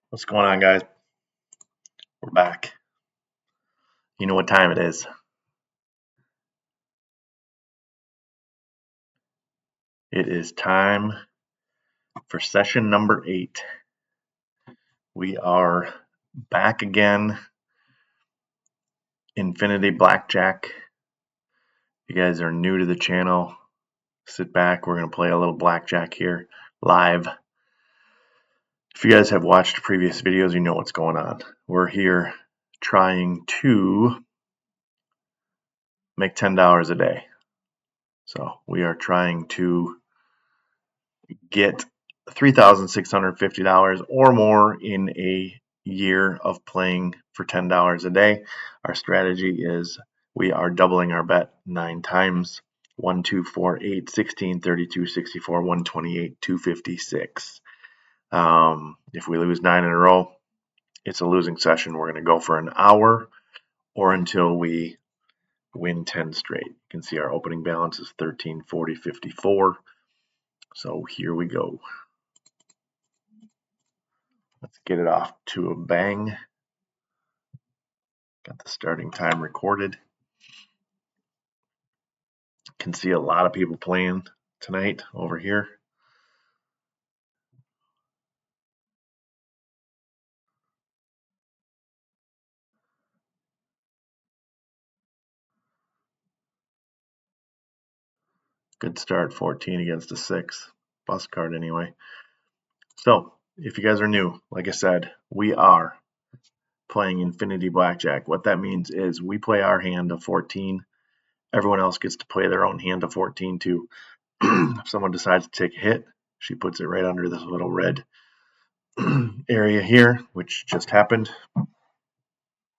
What's going on, guys? We're back. You know what time it is. It is time for session number 8. We are back again. Infinity Blackjack. If you guys are new to the channel, sit back. We're going to play a little blackjack here live. If you guys have watched previous videos, you know what's going on. We're here trying to make $10 a day. So we are trying to get $3,650 or more in a year of playing for $10 a day. Our strategy is we are doubling our bet 9 times. 1, 2, 4, 8, 16, 32, 64, 128, 256. If we lose 9 in a row, it's a losing session. We're going to go for an hour or until we win 10 straight. You can see our opening balance is 13, 40, 54. So here we go. Let's get it off to a bang. Got the starting time recorded. Can see a lot of people playing tonight over here. Good start, 14 against a 6. Bust card anyway. So, if you guys are new, like I said, we are playing Infinity Blackjack. What that means is we play our hand of 14. Everyone else gets to play their own hand of 14 too. If someone decides to take a hit, she puts it right under this little red area here, which just happened.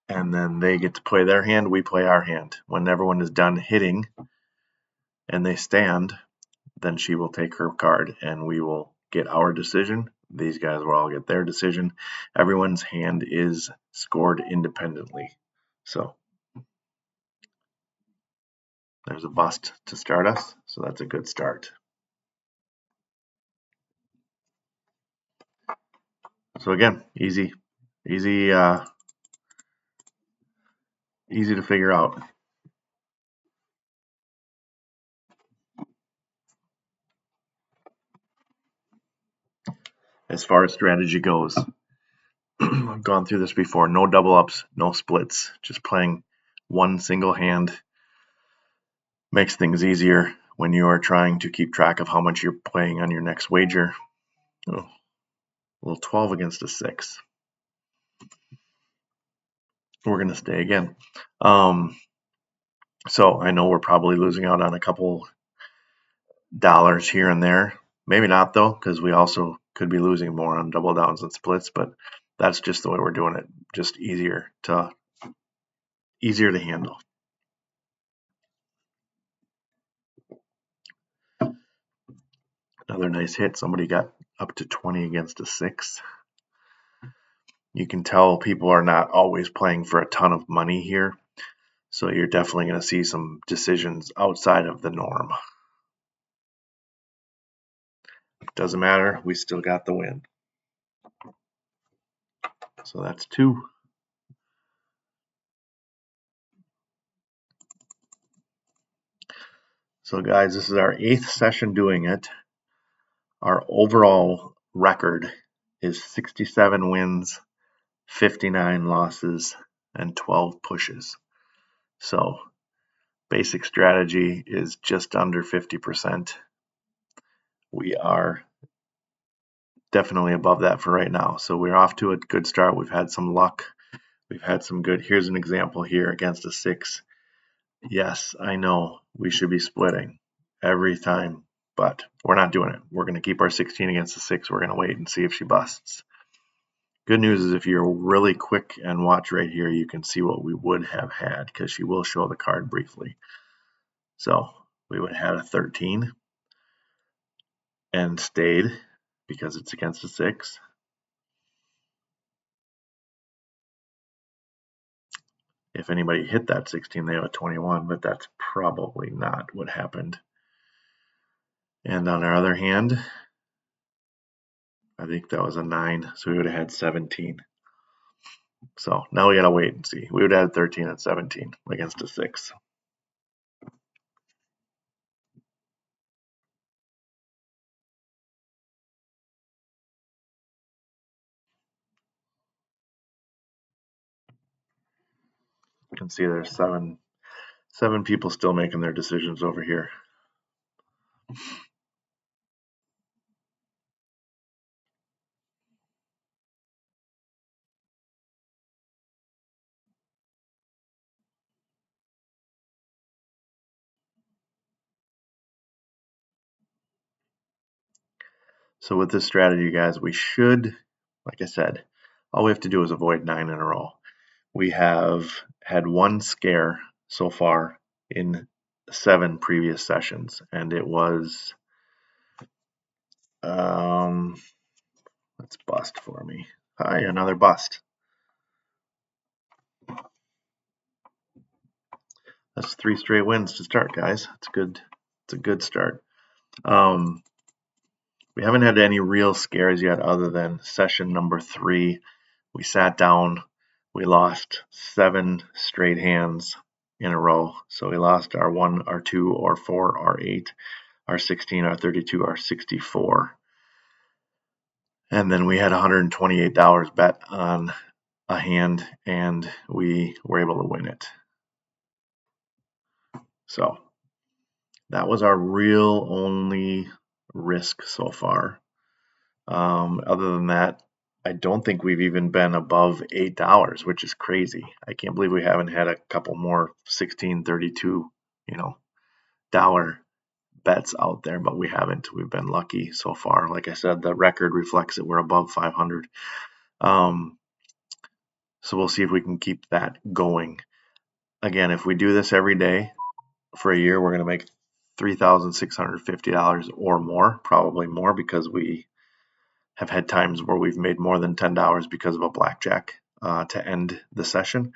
And then they get to play their hand, we play our hand. When everyone is done hitting and they stand, then she will take her card and we will get our decision. These guys will all get their decision. Everyone's hand is scored independently. So there's a bust to start us, so that's a good start. So again, easy to figure out. As far as strategy goes, I've gone through this before. No double ups, no splits, just playing one single hand makes things easier when you are trying to keep track of how much you're playing on your next wager. Oh, a little 12 against a 6. We're going to stay again. So I know we're probably losing out on a couple dollars here and there. Maybe not though, because we also could be losing more on double downs and splits, but that's just the way we're doing it. Just easier to handle. Another nice hit. Somebody got up to 20 against a 6. You can tell people are not always playing for a ton of money here. So you're definitely going to see some decisions outside of the norm. Doesn't matter. We still got the win. So that's 2. So guys, this is our 8th session doing it. Our overall record is 67 wins, 59 losses, and 12 pushes. So basic strategy is just under 50%. We are definitely above that for right now. So we're off to a good start. We've had some luck. We've had some good. Here's an example here against a 6. Yes, I know we should be splitting every time, but we're not doing it. We're going to keep our 16 against a 6. We're going to wait and see if she busts. Good news is if you're really quick and watch right here, you can see what we would have had because she will show the card briefly. So we would have had a 13 and stayed because it's against a 6. If anybody hit that 16, they have a 21, but that's probably not what happened. And on our other hand, I think that was a 9, so we would have had 17. So now we got to wait and see. We would have had 13 and 17 against a 6. You can see there's seven people still making their decisions over here. So with this strategy, guys, we should, like I said, all we have to do is avoid 9 in a row. We have had one scare so far in 7 previous sessions, and it was, let's bust for me. Hi, another bust. That's 3 straight wins to start, guys. It's good. It's a good start. We haven't had any real scares yet other than session number 3. We sat down, we lost 7 straight hands in a row. So we lost our 1, our 2, our 4, our 8, our 16, our 32, our 64. And then we had $128 bet on a hand, and we were able to win it. So that was our real only risk so far. Other than that, I don't think we've even been above $8, which is crazy. I can't believe we haven't had a couple more 16, 32, dollar bets out there, but we haven't. We've been lucky so far. Like I said, the record reflects it. We're above 500. So we'll see if we can keep that going. Again, if we do this every day for a year, we're going to make $3,650 or more, probably more, because we have had times where we've made more than $10 because of a blackjack to end the session.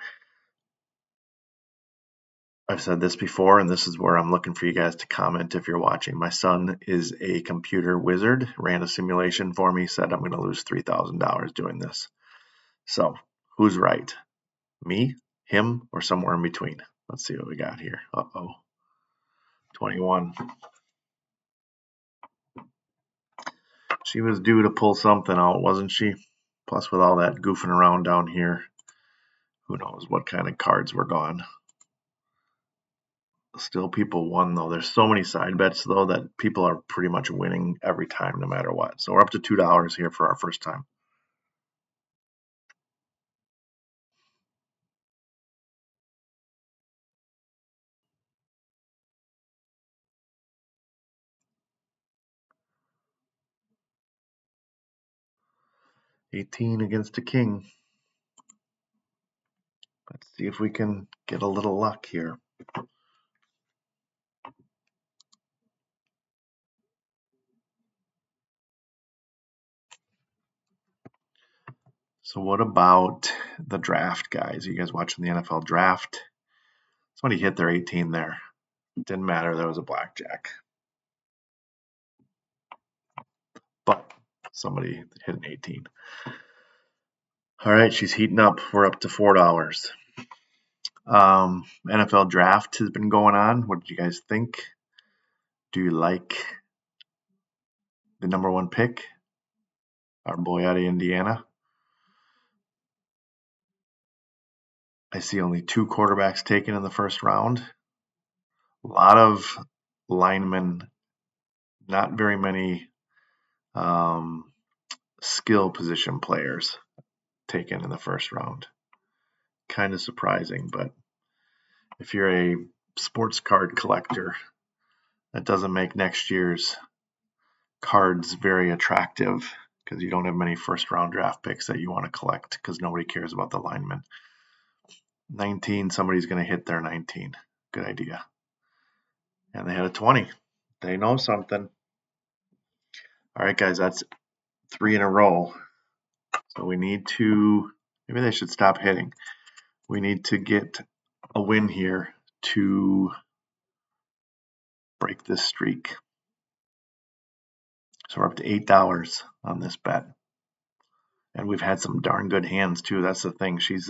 I've said this before, and this is where I'm looking for you guys to comment if you're watching. My son is a computer wizard, ran a simulation for me, said I'm going to lose $3,000 doing this. So who's right? Me, him, or somewhere in between? Let's see what we got here. Uh-oh. 21. She was due to pull something out, wasn't she? Plus, with all that goofing around down here, who knows what kind of cards were gone. Still, people won, though. There's so many side bets, though, that people are pretty much winning every time, no matter what. So we're up to $2 here for our first time. $18 against a king. Let's see if we can get a little luck here. So what about the draft, guys? Are you guys watching the NFL draft? Somebody hit their 18 there. It didn't matter. There was a blackjack. But somebody hit an 18. All right, she's heating up. We're up to $4. NFL draft has been going on. What did you guys think? Do you like the number 1 pick? Our boy out of Indiana. I see only 2 quarterbacks taken in the first round. A lot of linemen, not very many skill position players taken in the first round. Kind of surprising, but if you're a sports card collector, that doesn't make next year's cards very attractive because you don't have many first round draft picks that you want to collect because nobody cares about the linemen. 19, somebody's going to hit their 19. Good idea. And they had a 20. They know something. All right, guys, that's 3 in a row. So we need to, maybe they should stop hitting. We need to get a win here to break this streak. So we're up to $8 on this bet. And we've had some darn good hands too. That's the thing. She's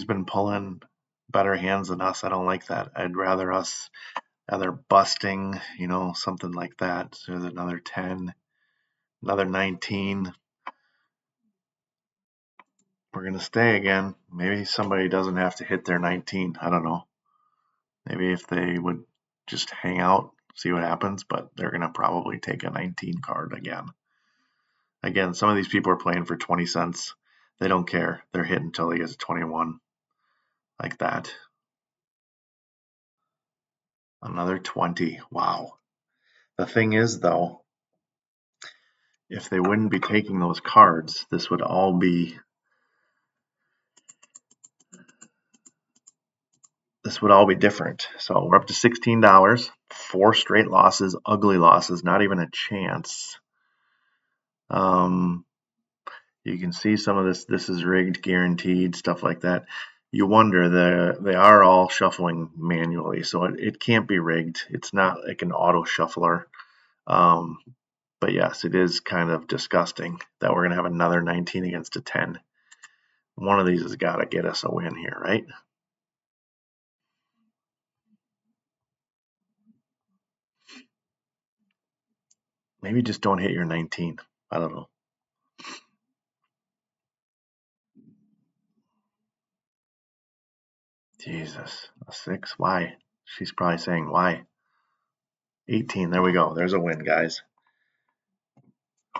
been pulling better hands than us. I don't like that. I'd rather us either busting, something like that. So there's another 10, another 19. We're gonna stay again. Maybe somebody doesn't have to hit their 19. I don't know. Maybe if they would just hang out, see what happens, but they're gonna probably take a 19 card again. Again, some of these people are playing for 20 cents. They don't care. They're hitting until he gets 21. Like that. Another 20. Wow. The thing is, though, if they wouldn't be taking those cards, this would all be different. So we're up to $16. 4 straight losses, ugly losses, not even a chance. You can see some of this. This is rigged, guaranteed, stuff like that. You wonder, they are all shuffling manually, so it can't be rigged. It's not like an auto shuffler. But yes, it is kind of disgusting that we're going to have another 19 against a 10. One of these has got to get us a win here, right? Maybe just don't hit your 19. I don't know. Jesus, a 6? Why? She's probably saying why. 18, there we go. There's a win, guys.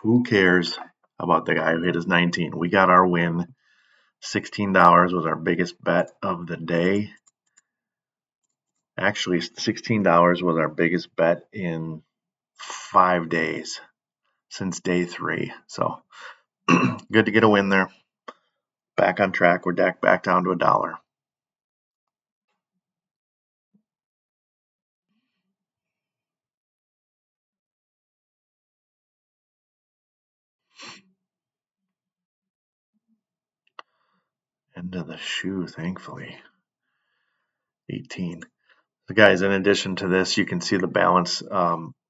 Who cares about the guy who hit his 19? We got our win. $16 was our biggest bet of the day. Actually, $16 was our biggest bet in 5 days since day 3. So good to get a win there. Back on track. We're back down to $1. End of the shoe, thankfully. 18. So guys, in addition to this, you can see the balance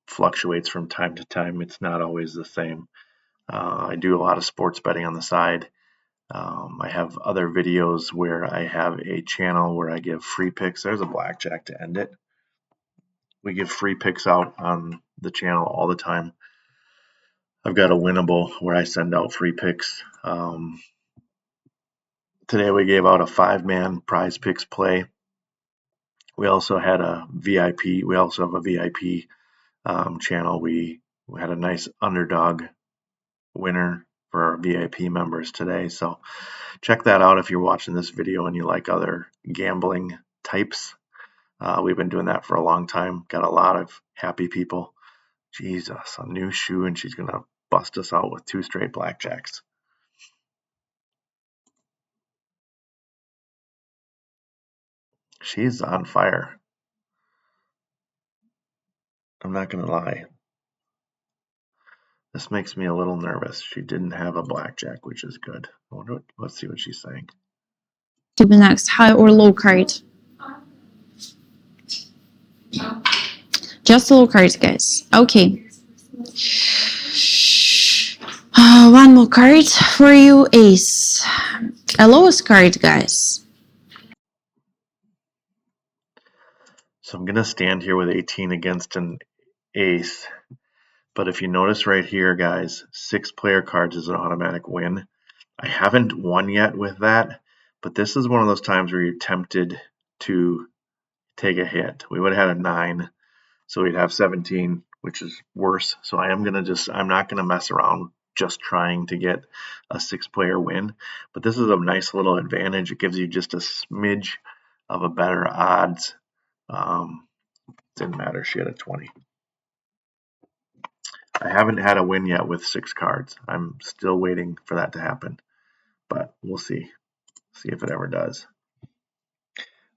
fluctuates from time to time. It's not always the same. I do a lot of sports betting on the side. I have other videos where I have a channel where I give free picks. There's a blackjack to end it. We give free picks out on the channel all the time. I've got a winnable where I send out free picks. Today we gave out a 5-man prize picks play. We also had a VIP. We also have a VIP channel. We had a nice underdog winner for our VIP members today. So check that out if you're watching this video and you like other gambling types. We've been doing that for a long time. Got a lot of happy people. Jesus, a new shoe, and she's going to bust us out with 2 straight blackjacks. She's on fire. I'm not going to lie. This makes me a little nervous. She didn't have a blackjack, which is good. I wonder let's see what she's saying. To the next high or low card. Just a low card, guys. Okay. One more card for you, ace. A lowest card, guys. So I'm going to stand here with 18 against an ace. But if you notice right here, guys, 6 player cards is an automatic win. I haven't won yet with that, but this is one of those times where you're tempted to take a hit. We would have had a 9, so we'd have 17, which is worse. So I'm not going to mess around just trying to get a 6-player win. But this is a nice little advantage. It gives you just a smidge of a better odds. Didn't matter. She had a 20. I haven't had a win yet with 6 cards. I'm still waiting for that to happen, but we'll see. See if it ever does.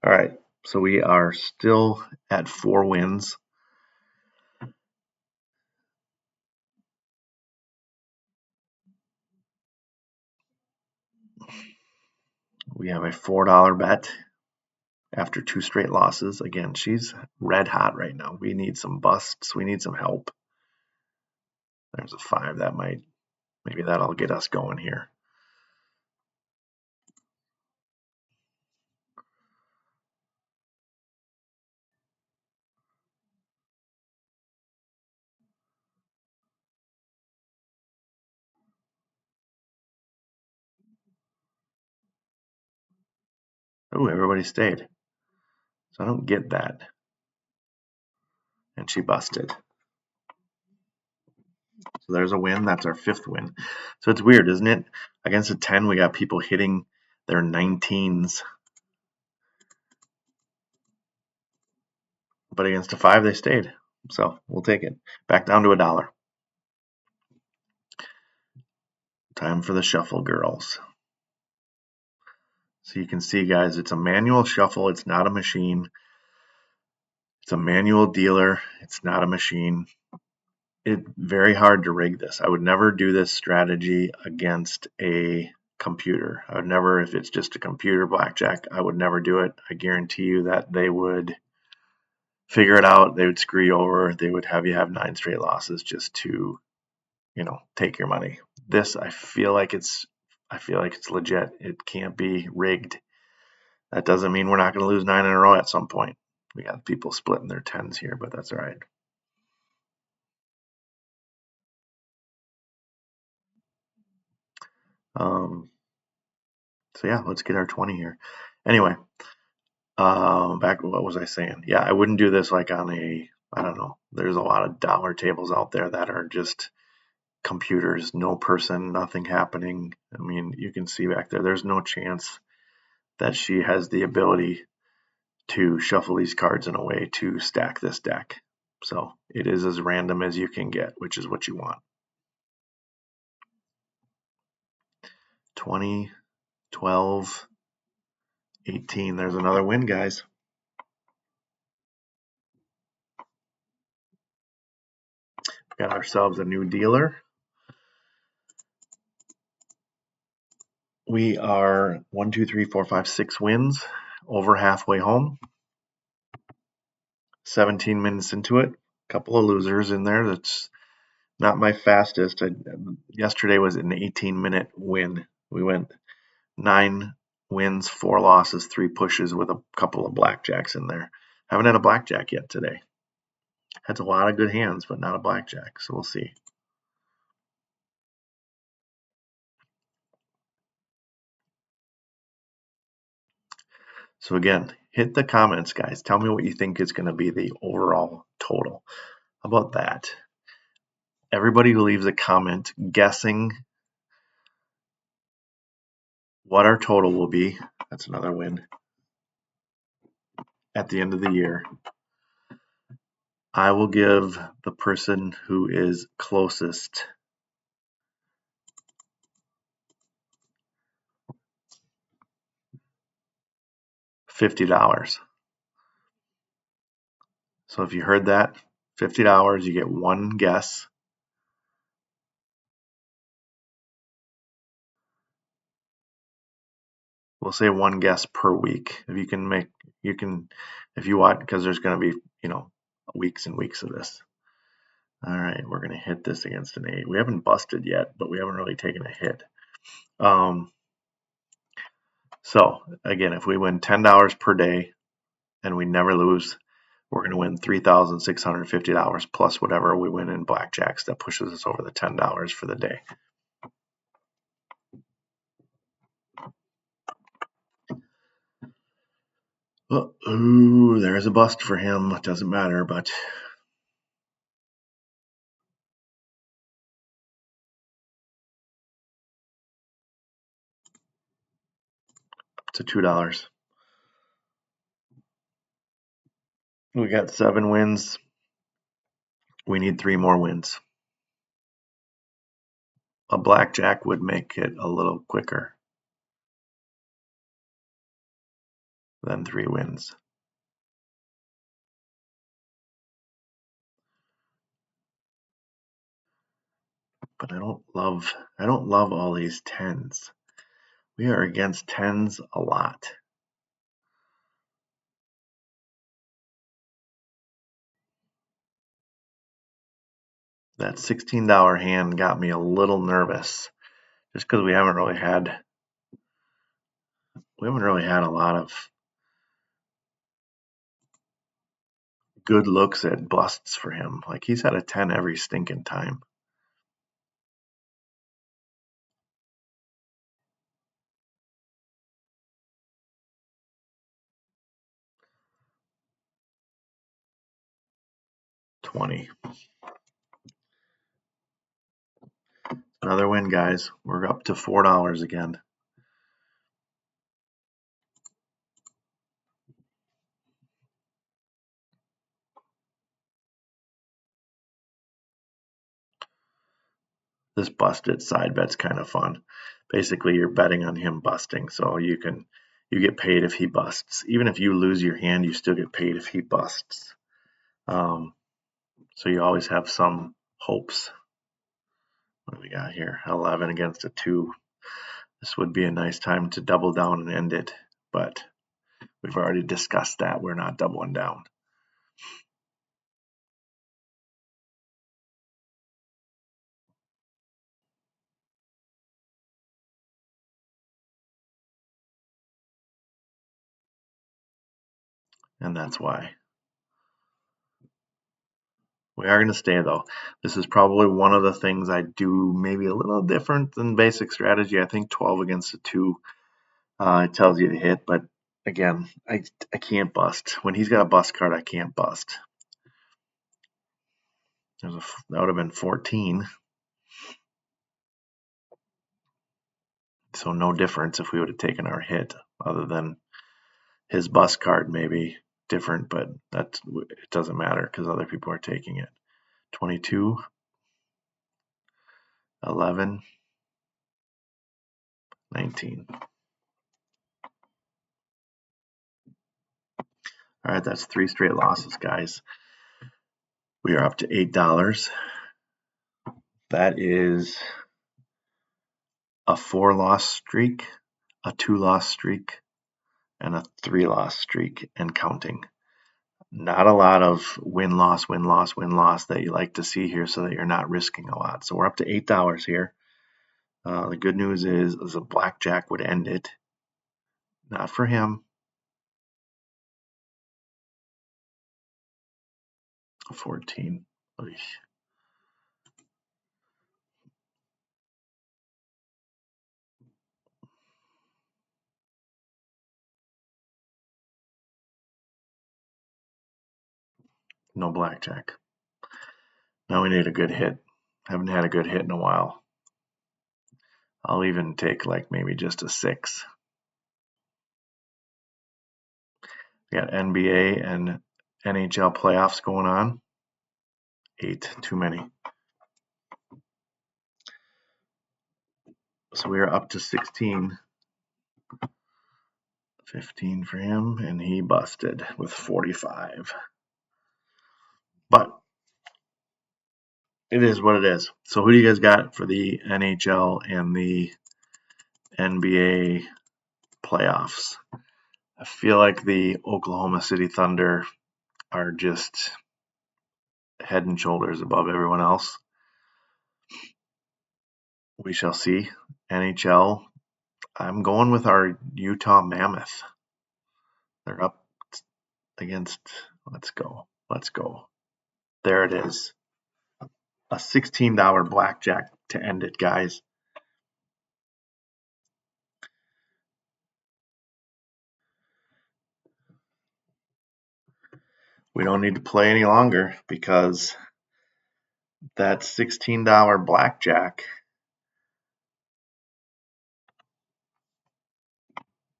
All right, so we are still at 4 wins. We have a $4 bet after 2 straight losses. Again, she's red hot right now. We need some busts. We need some help. There's a 5. Maybe that'll get us going here. Oh, everybody stayed. So I don't get that. And she busted. So there's a win. That's our 5th win. So it's weird, isn't it? Against a 10, we got people hitting their 19s. But against a 5, they stayed. So we'll take it. Back down to $1. Time for the shuffle, girls. So you can see, guys, it's a manual shuffle. It's not a machine. It's a manual dealer. It's not a machine. It's very hard to rig this. I would never do this strategy against a computer. I would never, if it's just a computer blackjack, I would never do it. I guarantee you that they would figure it out. They would screw you over. They would have you have 9 straight losses just to, take your money. This, I feel like it's legit. It can't be rigged. That doesn't mean we're not going to lose 9 in a row at some point. We got people splitting their 10s here, but that's all right. So yeah, let's get our 20 here. Anyway, back, what was I saying? Yeah, I wouldn't do this like on I don't know. There's a lot of dollar tables out there that are just computers, no person, nothing happening. I mean, you can see back there, there's no chance that she has the ability to shuffle these cards in a way to stack this deck. So it is as random as you can get, which is what you want. 20, 12, 18. There's another win, guys. Got ourselves a new dealer. We are 1, 2, 3, 4, 5, 6 wins, over halfway home. 17 minutes into it. A couple of losers in there. That's not my fastest. Yesterday was an 18-minute win. We went 9 wins, 4 losses, 3 pushes with a couple of blackjacks in there. Haven't had a blackjack yet today. Had a lot of good hands, but not a blackjack. So we'll see. So again, hit the comments, guys. Tell me what you think is going to be the overall total. How about that? Everybody who leaves a comment guessing what our total will be, that's another win, at the end of the year, I will give the person who is closest $50. So if you heard that, $50, you get one guess. We'll say one guess per week. If you want, because there's going to be, weeks and weeks of this. All right, we're going to hit this against an 8. We haven't busted yet, but we haven't really taken a hit. So again, if we win $10 per day and we never lose, we're going to win $3,650 plus whatever we win in blackjacks. That pushes us over the $10 for the day. Ooh, there's a bust for him. It doesn't matter, but it's a $2. We got 7 wins. We need 3 more wins. A blackjack would make it a little quicker than 3 wins. But I don't love all these 10s. We are against 10s a lot. That $16 hand got me a little nervous just because we haven't really had a lot of good looks at busts for him. Like he's had a 10 every stinking time. $20. Another win, guys. We're up to $4 again. This busted side bet's kind of fun. Basically, you're betting on him busting, so you get paid if he busts. Even if you lose your hand, you still get paid if he busts. So you always have some hopes. What do we got here? 11 against a 2. This would be a nice time to double down and end it, but we've already discussed that. We're not doubling down. And that's why. We are going to stay, though. This is probably one of the things I do maybe a little different than basic strategy. I think 12 against a 2, it tells you to hit, but again, I can't bust. When he's got a bust card, I can't bust. That would have been 14. So no difference if we would have taken our hit, other than his bust card maybe different, but it doesn't matter because other people are taking it. 22, 11, 19. All right, that's 3 straight losses, guys. We are up to $8. That is a 4-loss streak, a 2-loss streak, and a 3-loss streak and counting. Not a lot of win-loss, win-loss, win-loss that you like to see here so that you're not risking a lot. So we're up to $8 here. The good news is a blackjack would end it. Not for him. 14. No blackjack. Now we need a good hit. Haven't had a good hit in a while. I'll even take like maybe just a 6. We got NBA and NHL playoffs going on. 8, too many. So we are up to 16. 15 for him, and he busted with 45. But it is what it is. So who do you guys got for the NHL and the NBA playoffs? I feel like the Oklahoma City Thunder are just head and shoulders above everyone else. We shall see. NHL, I'm going with our Utah Mammoth. They're up against, let's go. There it is. A $16 blackjack to end it, guys. We don't need to play any longer because that $16 blackjack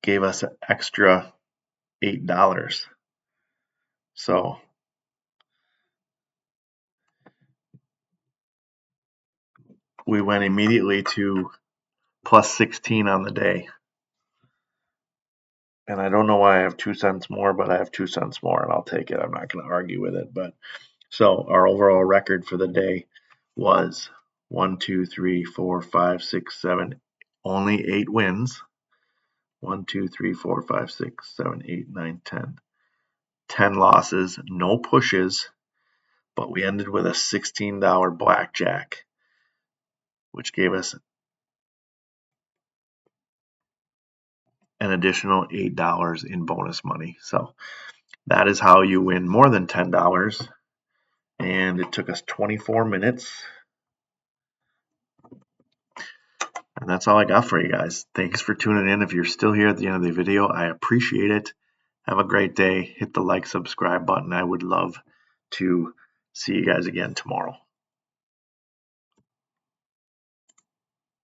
gave us an extra $8. So we went immediately to plus 16 on the day. And I don't know why I have 2 cents more, but I have 2 cents more and I'll take it. I'm not going to argue with it. But so our overall record for the day was 1, 2, 3, 4, 5, 6, 7, only 8 wins. 1, 2, 3, 4, 5, 6, 7, 8, 9, 10. 10 losses, no pushes. but we ended with a $16 blackjack, which gave us an additional $8 in bonus money. So that is how you win more than $10. And it took us 24 minutes. And that's all I got for you guys. Thanks for tuning in. If you're still here at the end of the video, I appreciate it. Have a great day. Hit the like, subscribe button. I would love to see you guys again tomorrow.